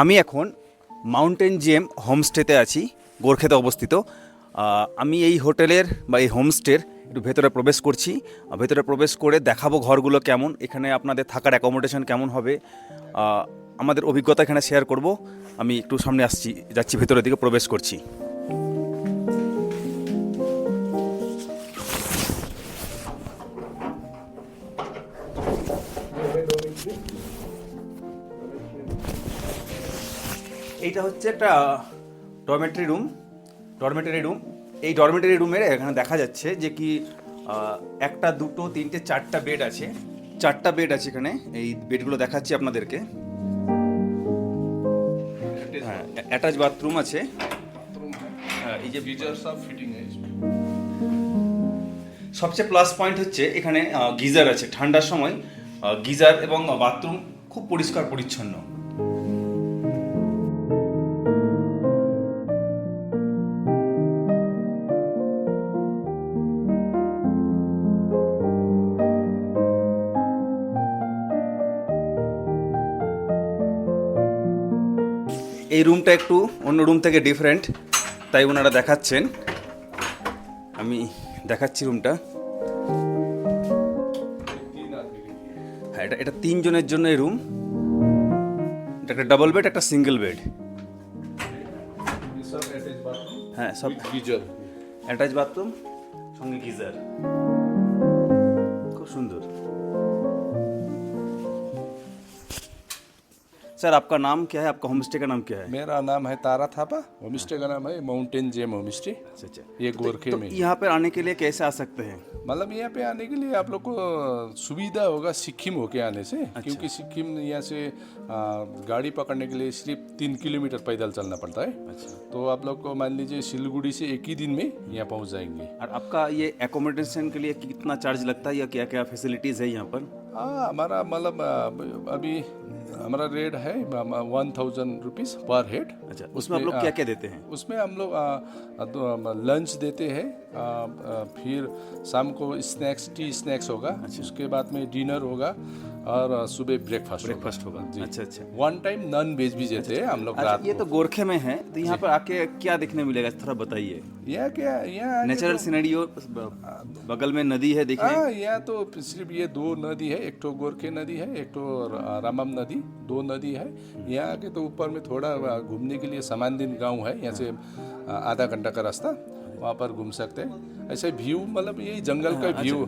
আমি এখন মাউন্টেন জেম হোমস্টেতে আছি, গোর্খেতে অবস্থিত। আমি এই হোটেলের বা এই হোমস্টের একটু ভেতরে প্রবেশ করছি। ভেতরে প্রবেশ করে দেখাবো ঘরগুলো কেমন, এখানে আপনাদের থাকার অ্যাকোমোডেশন কেমন হবে, আমাদের অভিজ্ঞতা এখানে শেয়ার করব। আমি একটু সামনে যাচ্ছি, ভেতরের দিকে প্রবেশ করছি। এইটা হচ্ছে একটা ডরমেটরি রুম। এই ডরমেটরি রুমের এখানে দেখা যাচ্ছে যে কি একটা, দুটো, তিনটে, চারটা বেড আছে। এখানে এই বেডগুলো দেখাচ্ছি আপনাদেরকে। হ্যাঁ, অ্যাটাচ বাথরুম আছে। হ্যাঁ, এই যে गीजर सब फिटिंग है इसमें। সবচেয়ে প্লাস পয়েন্ট হচ্ছে এখানে গিজার আছে। ঠান্ডার সময় গিজার এবং বাথরুম খুব পরিষ্কার পরিচ্ছন্ন। এই রুমটা একটু অন্য রুম থেকে ডিফারেন্ট, তাই ওনারা দেখাচ্ছেন। আমি দেখাচ্ছি রুমটা। হ্যাঁ, এটা তিনজনের জন্য এই রুম। এটা একটা ডাবল বেড, একটা সিঙ্গেল বেড। ये सब अटैच बाथरूम হ্যাঁ, সব गीजर। অ্যাটাচ বাথরুম সঙ্গে গিজার, খুব সুন্দর। सर, आपका नाम क्या है? आपका होमस्टे का नाम क्या है? मेरा नाम है तारा थापा। होमस्टे का नाम है माउंटेन जेम होमस्टे। अच्छा। ये गोरखे में। यहाँ पर आने के लिए कैसे आ सकते हैं? मतलब यहाँ पे आने के लिए आप लोग को सुविधा होगा सिक्किम होके आने से। क्योंकि सिक्किम यहाँ से गाड़ी पकड़ने के लिए सिर्फ 3 किलोमीटर पैदल चलना पड़ता है। अच्छा। तो आप लोग को मान लीजिए सिलीगुड़ी से एक ही दिन में यहाँ पहुँच जाएंगे। और आपका ये एकोमोडेशन के लिए कितना चार्ज लगता है या क्या क्या फैसिलिटीज़ है यहाँ पर? हाँ, हमारा मतलब अभी हमारा रेट है 1000 रुपीज़ पर हेड। अच्छा, उसमें आप लोग क्या क्या देते हैं? उसमें हम लोग लंच देते हैं, फिर शाम को टी स्नैक्स होगा। उसके बाद में डिनर होगा और सुबह ब्रेकफास्ट होगा। जी। अच्छा। वन टाइम नॉन वेज भी देते हैं हम लोग अच्छा, रात ये को। तो गोरखे में है, तो यहाँ पर आके क्या देखने मिलेगा, थोड़ा बताइए। यहाँ क्या यहाँ आके नेचुरल सिनेरियो, बगल में नदी है, देखिए। हाँ, यहाँ तो सिर्फ ये 2 नदी है। एक तो गोरखे नदी है, एक तो रामम नदी। 2 नदी है। यहाँ आके तो ऊपर में थोड़ा घूमने के लिए समानदीन गांव है, यहाँ से आधा घंटा का रास्ता, वहाँ पर घूम सकते हैं। ऐसे व्यू मतलब ये जंगल का व्यू।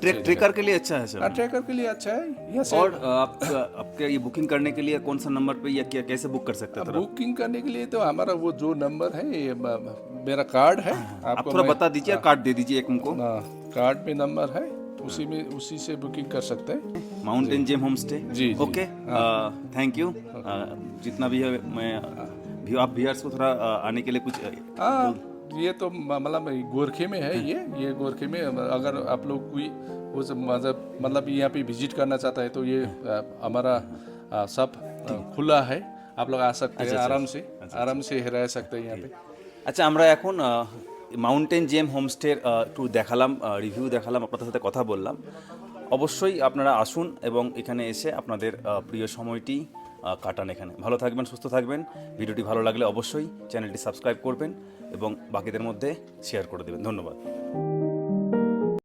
ट्रेकर के लिए अच्छा है सर। ट्रैकर के लिए अच्छा है यहाँ से। और आपके ये बुकिंग करने के लिए कौन सा नंबर पे या क्या कैसे बुक कर सकते हैं? बुकिंग करने के लिए तो हमारा वो जो नंबर है, ये मेरा कार्ड है। आप थोड़ा बता दीजिए, कार्ड दे दीजिए एक हमको। कार्ड में नंबर है, उसी से बुकिंग कर सकते हैं। Mountain Gem homestay. जी। Okay, thank you. जितना भी है, मैं आप व्यूअर्स को थोड़ा आने के लिए कुछ। हाँ, ये तो मतलब गोरखे में है। ये गोरखे में अगर आप लोग कोई उस मतलब यहाँ पे विजिट करना चाहता है तो ये हमारा सब खुला है। आप लोग आ सकते हैं, आराम से रह सकते हैं यहाँ पे। আচ্ছা, আমরা এখন মাউন্টেন জেম হোমস্টের একটু দেখালাম, রিভিউ দেখালাম, আপনাদের সাথে কথা বললাম। অবশ্যই আপনারা আসুন এবং এখানে এসে আপনাদের প্রিয় সময়টি কাটান এখানে। ভালো থাকবেন, সুস্থ থাকবেন। ভিডিওটি ভালো লাগলে অবশ্যই চ্যানেলটি সাবস্ক্রাইব করবেন এবং বাকিদের মধ্যে শেয়ার করে দেবেন। ধন্যবাদ।